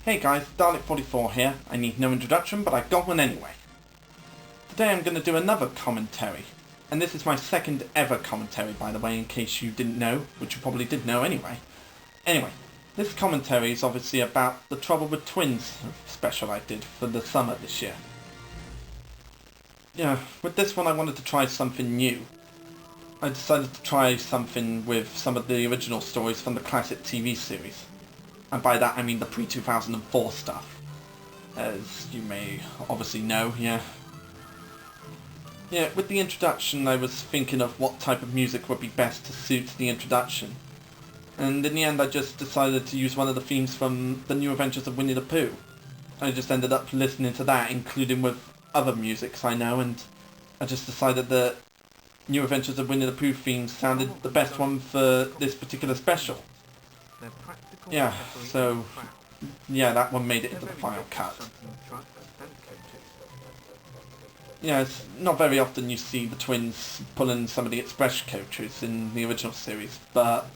Hey guys, Dalek44 here. I need no introduction, but I got one anyway. Today I'm going to do another commentary. And this is my second ever commentary, by the way, in case you didn't know, which you probably did know anyway. Anyway, this commentary is obviously about the Trouble with Twins special I did for the summer this year. Yeah, with this one I wanted to try something new. I decided to try something with some of the original stories from the classic TV series. And by that I mean the pre-2004 stuff. As you may obviously know, yeah. Yeah, with the introduction I was thinking of what type of music would be best to suit the introduction. And in the end I just decided to use one of the themes from The New Adventures of Winnie the Pooh. I just ended up listening to that, including with other musics I know, and I just decided that New Adventures of Winnie the Pooh theme sounded the best one for this particular special. Yeah, so, yeah, that one made it into the final cut. Yeah, it's not very often you see the twins pulling some of the express coaches in the original series, but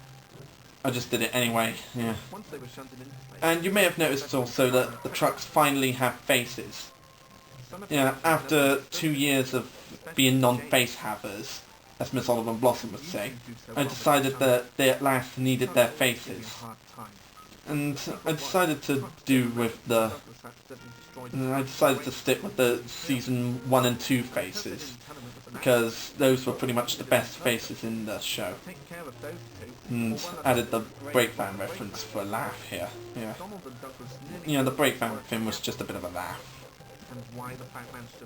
I just did it anyway, yeah. And you may have noticed also that the trucks finally have faces. Yeah, after 2 years of being non-face havers, as Miss Oliver and Blossom would say, I decided that they at last needed their faces. And I decided to stick with the season 1 and 2 faces, because those were pretty much the best faces in the show. And added the breakdown reference for a laugh here, yeah. You know, the breakdown thing was just a bit of a laugh.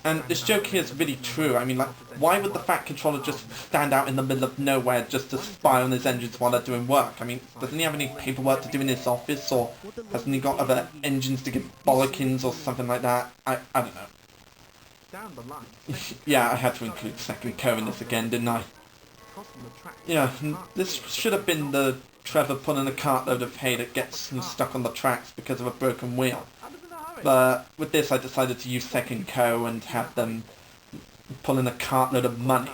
And this joke here is really true. I mean, like, why would the Fat Controller just stand out in the middle of nowhere just to spy on his engines while they're doing work? I mean, doesn't he have any paperwork to do in his office, or hasn't he got other engines to give bollockins or something like that? I don't know. Yeah, I had to include second co in this again, didn't I? Yeah, this should have been the Trevor pulling a cartload of hay that gets stuck on the tracks because of a broken wheel. But with this I decided to use second co and have them pull in a cartload of money.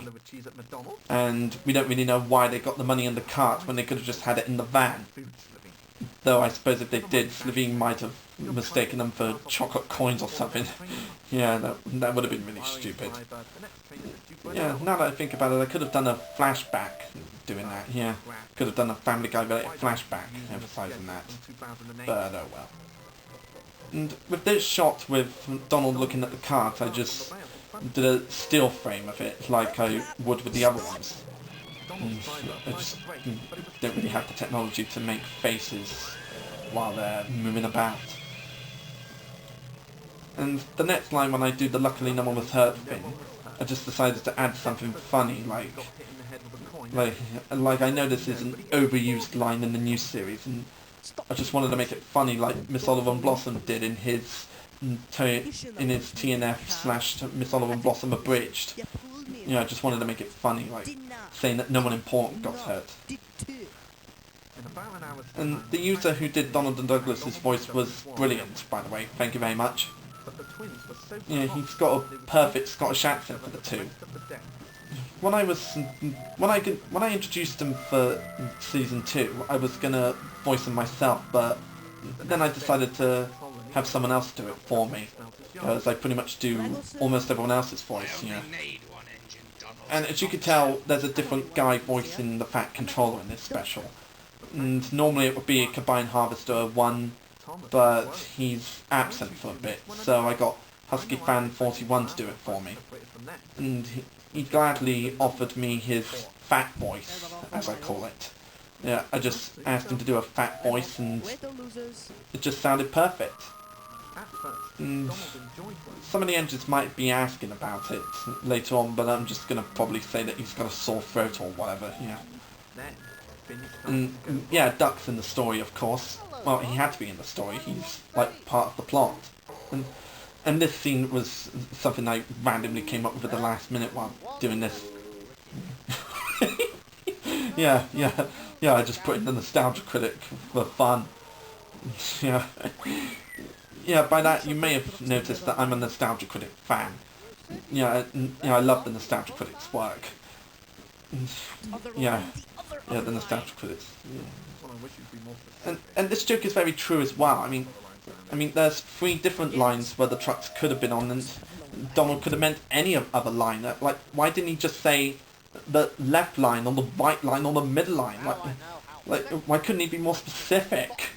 And we don't really know why they got the money in the cart when they could have just had it in the van. Though I suppose if they did, Slovene might have mistaken them for chocolate coins or something. Yeah, that would have been really stupid. Yeah, now that I think about it, I could have done a flashback doing that, yeah. Could have done a Family Guy related flashback emphasising that. But oh well. And with this shot with Donald looking at the cart, I just did a still frame of it, like I would with the other ones. And I just don't really have the technology to make faces while they're moving about. And the next line, when I do the luckily no one was hurt thing, I just decided to add something funny, like I know this is an overused line in the new series, and I just wanted to make it funny like Miss Oliver and Blossom did in his TNF / Miss Oliver and Blossom Abridged. You know, I just wanted to make it funny, like saying that no one important got hurt. And the user who did Donald and Douglas's voice was brilliant, by the way, thank you very much. Yeah, he's got a perfect Scottish accent for the two. When I introduced him for season 2, I was gonna voice him myself, but then I decided to have someone else do it for me, because I pretty much do almost everyone else's voice, you know. And as you can tell, there's a different guy voicing the Fat Controller in this special. And normally it would be a Combine Harvester 1, but he's absent for a bit, so I got Husky Fan 41 to do it for me. And he gladly offered me his fat voice, as I call it. Yeah, I just asked him to do a fat voice and it just sounded perfect. And some of the engines might be asking about it later on, but I'm just going to probably say that he's got a sore throat or whatever, yeah. And yeah, Duck's in the story, of course. Well, he had to be in the story, he's like part of the plot. And this scene was something I randomly came up with at the last minute while doing this. yeah, I just put in the nostalgia critic for fun. Yeah. Yeah, by that you may have noticed that I'm a nostalgia critic fan. Yeah, I love the nostalgia critics' work. Yeah, the nostalgia critics. Yeah. And this joke is very true as well. I mean, I mean, there's 3 different lines where the trucks could have been on, and Donald could have meant any other line. Like, why didn't he just say the left line, or the right line, or the middle line? Like, why couldn't he be more specific?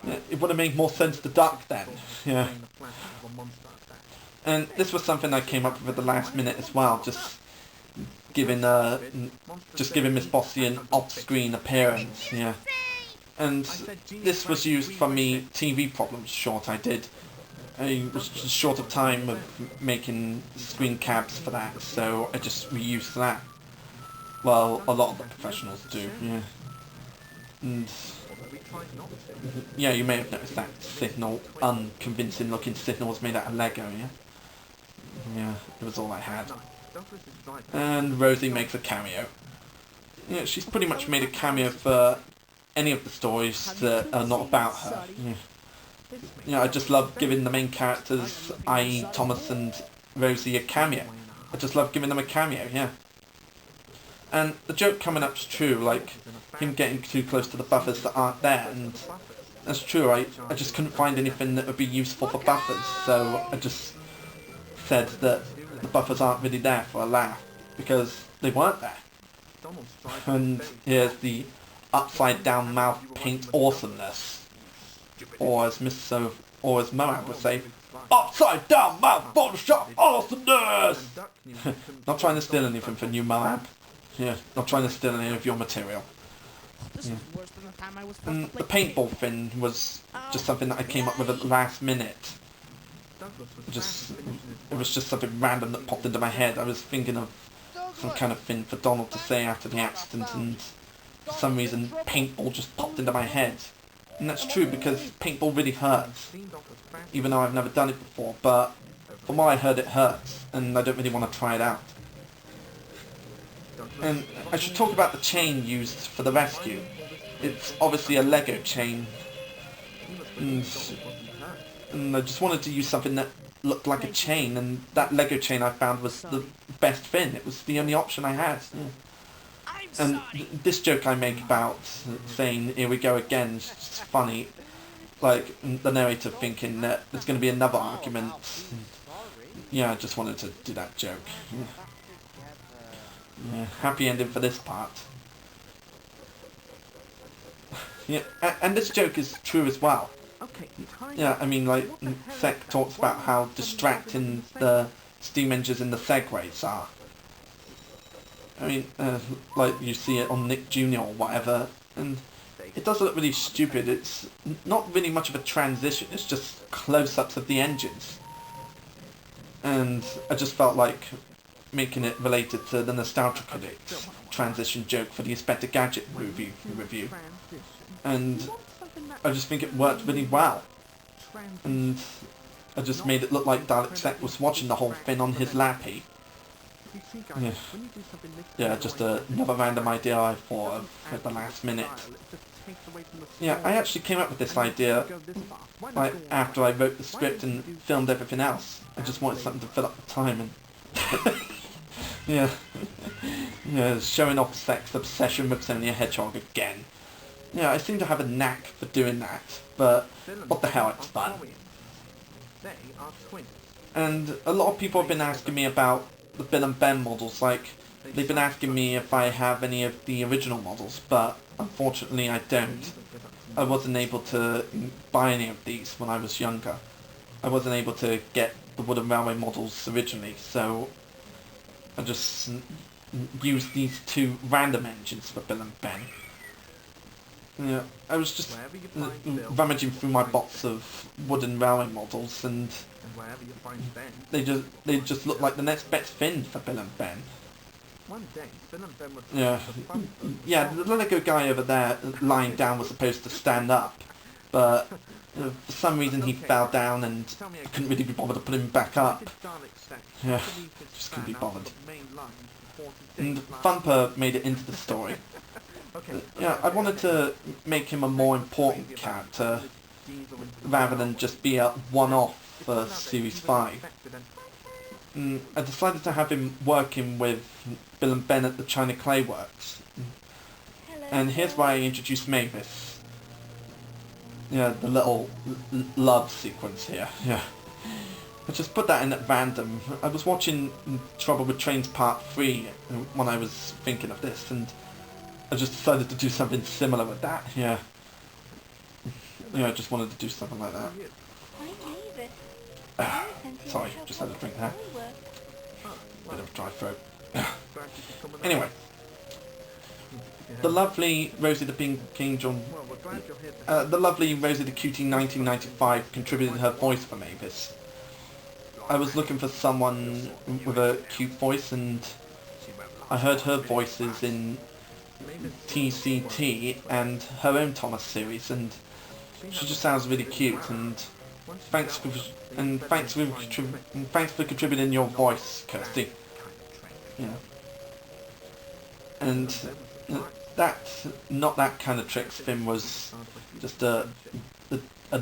Yeah, it would have made more sense to duck then. Yeah. And this was something I came up with at the last minute as well, just giving Miss Bossy an off-screen appearance. Yeah. And this was used from the TV problems short I did. I was just short of time of making screen caps for that, so I just reused that. Well, a lot of the professionals do, yeah. And yeah, you may have noticed that signal, unconvincing looking signal was made out of Lego, yeah? Yeah, it was all I had. And Rosie makes a cameo. Yeah, she's pretty much made a cameo for any of the stories that are not about her. Yeah. You know, I just love giving the main characters, i.e. Thomas and Rosie, a cameo. I just love giving them a cameo, yeah. And the joke coming up's true, like him getting too close to the buffers that aren't there, and that's true, I just couldn't find anything that would be useful for buffers, so I just said that the buffers aren't really there for a laugh, because they weren't there. And here's the upside down mouth paint awesomeness. Or as Moab would say, upside down mouth Photoshop awesomeness! Not trying to steal anything from you, Moab. Yeah, not trying to steal any of your material. Yeah. And the paintball thing was just something that I came up with at the last minute. It was just something random that popped into my head. I was thinking of some kind of thing for Donald to say after the accident, and for some reason paintball just popped into my head. And that's true, because paintball really hurts, even though I've never done it before, but from what I heard it hurts, and I don't really want to try it out. And I should talk about the chain used for the rescue. It's obviously a Lego chain, and I just wanted to use something that looked like a chain, and that Lego chain I found was the best thing. It was the only option I had. Yeah. And this joke I make about saying, here we go again, is just funny. Like, the narrator thinking that there's going to be another argument. Yeah, I just wanted to do that joke. Yeah, happy ending for this part. Yeah, and this joke is true as well. Yeah, I mean, like, Sek talks about how distracting the steam engines in the segways are. I mean, like you see it on Nick Jr. or whatever, and it does look really stupid. It's not really much of a transition, it's just close-ups of the engines. And I just felt like making it related to the Nostalgia Critics transition joke for the Inspector Gadget movie review. And I just think it worked really well. And I just made it look like Dalek Sek was watching the whole thing on his lappy. Yeah, just another random idea I thought of at the last minute. Yeah, I actually came up with this idea like after I wrote the script and filmed everything else. I just wanted something to fill up the time, and yeah, yeah, showing off Sek's obsession with Sony Hedgehog again. Yeah, I seem to have a knack for doing that, but what the hell, it's fun. And a lot of people have been asking me about the Bill and Ben models, like, they've been asking me if I have any of the original models, but unfortunately I don't. I wasn't able to buy any of these when I was younger. I wasn't able to get the Wooden Railway models originally, so I just used these 2 random engines for Bill and Ben. Yeah, I was just rummaging through my box of Wooden Railway models, and they just look like the next best thing for Bill and Ben. Yeah, yeah. The Lego guy over there lying down was supposed to stand up, but for some reason he fell down, and I couldn't really be bothered to put him back up. Yeah, just couldn't be bothered. And Thumper made it into the story. Yeah, I wanted to make him a more important character, rather than just be a one-off for Series 5. I decided to have him working with Bill and Ben at the China Clay Works. And here's why I introduced Mavis. Yeah, the little love sequence here. Yeah. I just put that in at random. I was watching Trouble with Trains Part 3 when I was thinking of this, and I just decided to do something similar with that. Yeah. Yeah, I just wanted to do something like that. Sorry, just had a drink there. Bit of a dry throat. Anyway. The lovely Rosie the Pink Angel, the lovely Rosie the Cutie 1995 contributed her voice for Mavis. I was looking for someone with a cute voice, and I heard her voices in TTTE and her own Thomas series, and she just sounds really cute. And thanks for contributing your voice, Kirsty. Yeah. And that, not that kind of tricks thing, was just a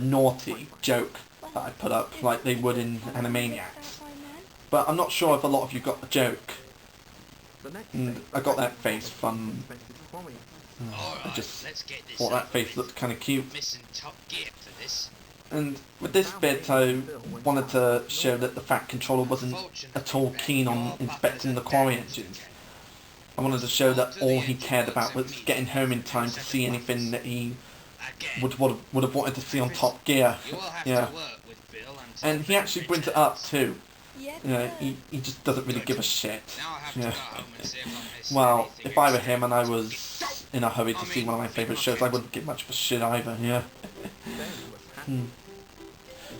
naughty joke that I put up like they would in Animaniacs. But I'm not sure if a lot of you got the joke. And I got that face from... I just thought that face looked kind of cute. And with this bit I wanted to show that the Fat Controller wasn't at all keen on inspecting the quarry engines. I wanted to show that all he cared about was getting home in time to see anything that he would have wanted to see on Top Gear. Yeah. And he actually brings it up too. You know, he just doesn't really give a shit. Yeah. Well, if I were him and I was in a hurry to see one of my favourite shows, I wouldn't give much of a shit either. Yeah.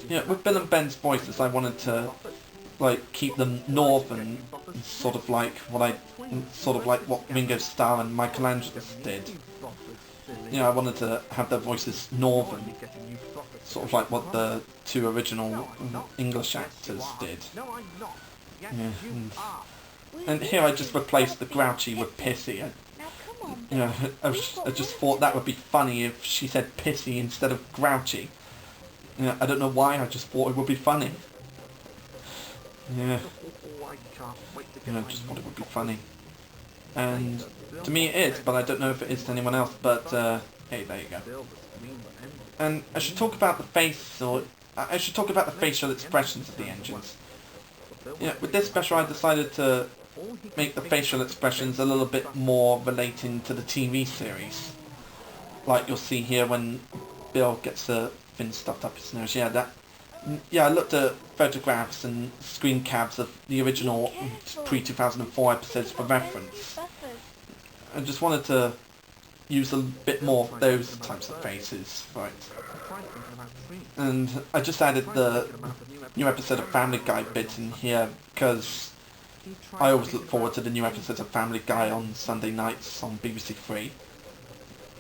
Yeah, with Bill and Ben's voices, I wanted to keep them northern, sort of like what Ringo Starr and Michelangelo did. You know, I wanted to have their voices northern, sort of like what the two original English actors did. Yeah, and here I just replaced the grouchy with pissy. You know, I just thought that would be funny if she said pissy instead of grouchy. You know, I don't know why, I just thought it would be funny. Yeah. You know, just thought it would be funny. And to me it is, but I don't know if it is to anyone else, but hey, there you go. And I should talk about the facial expressions of the engines. Yeah, with this special I decided to make the facial expressions a little bit more relating to the TV series. Like you'll see here when Bill gets the fin stuffed up his nose. Yeah, I looked at photographs and screen cabs of the original pre-2004 episodes for reference. I just wanted to use a bit more of those types of faces, right? And I just added the new episode of Family Guy bit in here because I always look forward to the new episodes of Family Guy on Sunday nights on BBC Three.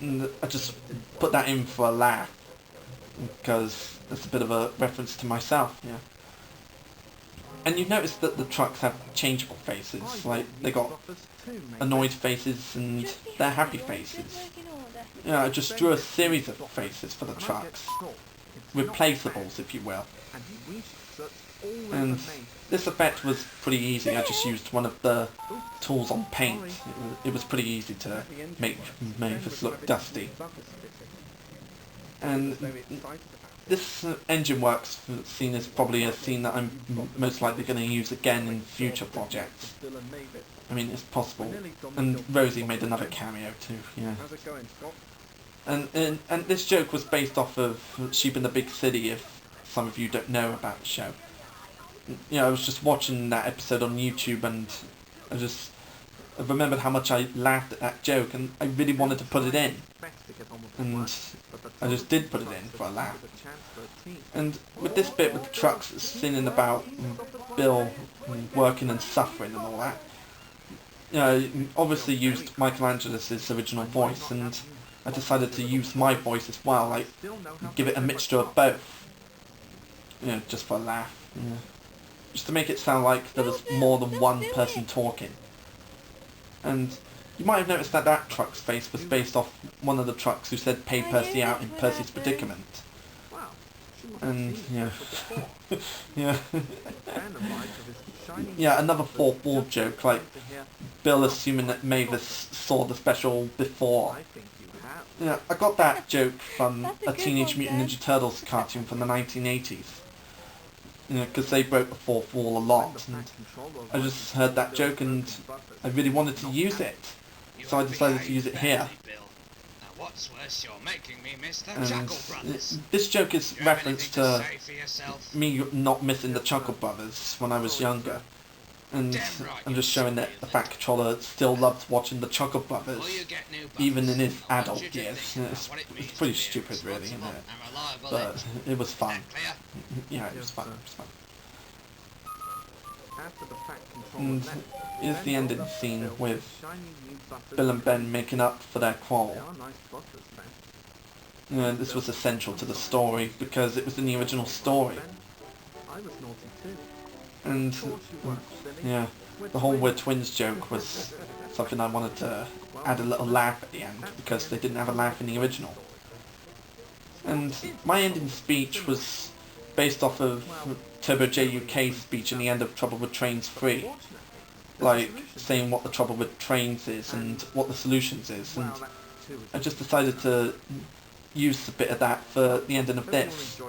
And I just put that in for a laugh because it's a bit of a reference to myself, yeah. And you've noticed that the trucks have changeable faces, like they got annoyed faces and they're happy faces. Yeah, I just drew a series of faces for the trucks, replaceables if you will. And this effect was pretty easy, I just used one of the tools on Paint. It was pretty easy to make Mavis look dusty. And this engine works scene is probably a scene that I'm most likely going to use again in future projects. I mean, it's possible. And Rosie made another cameo too, yeah. And this joke was based off of Sheep in the Big City, if some of you don't know about the show. You know, I was just watching that episode on YouTube and I remembered how much I laughed at that joke and I really wanted to put it in. And I just did put it in for a laugh. And with this bit with the trucks singing about Bill working and suffering and all that, you know, obviously used Michelangelo's original voice, and I decided to use my voice as well, like give it a mixture of both. You know, just for a laugh. Yeah. Just to make it sound like there was more than one person talking. And you might have noticed that that truck's face was based off one of the trucks who said pay Percy out in Percy's predicament. And yeah. Yeah. Yeah, another fourth wall joke, like Bill assuming that Mavis saw the special before. Yeah, I got that joke from a Teenage Mutant Ninja Turtles cartoon from the 1980s. You know, because they broke the fourth wall a lot, and I just heard that joke and I really wanted to use it, so I decided to use it here. What's worse, you're making me miss the And Chuckle Brothers. this joke is Do you have reference anything to say for yourself? me not missing the Chuckle Brothers when I was younger. And Damn right I'm just you're showing that silly, the Fat Controller still loves watching the Chuckle Brothers, Before you get new even in buttons, his I want adult you to years. think about It's what it means to pretty be a stupid, really, isn't responsible it? and reliable But engineer. it was fun. Is that clear? Yeah, it was fun. It was fun. After the Fat And Controller left, here's the Ben ending rolled up scene the with shiny new butters Bill and Ben making up for their They quarrel. are nice butters, Ben. This was essential to the story because it was in the original story. Ben, I was naughty too. And Of course you were, silly. yeah, the whole "we're twins" joke was something I wanted to add a little laugh at the end because they didn't have a laugh in the original. And my ending speech was based off of Turbo J UK's speech in the end of Trouble with Trains 3. Like, saying what the trouble with trains is and what the solutions is. And I just decided to use a bit of that for the ending of this.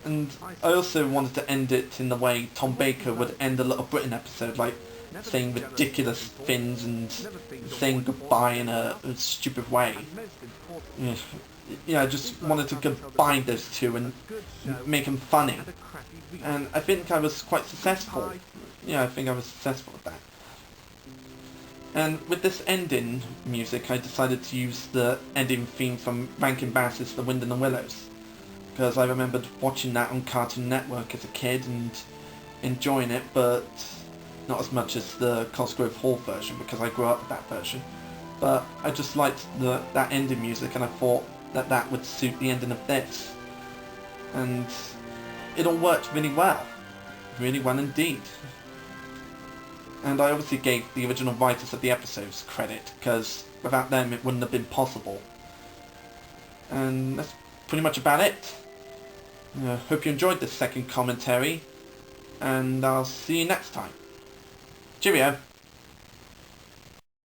And I also wanted to end it in the way Tom Baker would end a Little Britain episode, like saying ridiculous things and saying goodbye in a stupid way. Yeah, I just wanted to combine those two and make them funny. And I think I was quite successful. Yeah, I think I was successful at that. And with this ending music, I decided to use the ending theme from Rankin Bass's The Wind in the Willows, because I remembered watching that on Cartoon Network as a kid and enjoying it, but not as much as the Cosgrove Hall version, because I grew up with that version. But I just liked that ending music, and I thought that would suit the ending of this. And it all worked really well indeed. And I obviously gave the original writers of the episodes credit, because without them it wouldn't have been possible. And that's pretty much about it. Hope you enjoyed this second commentary, and I'll see you next time. Cheerio!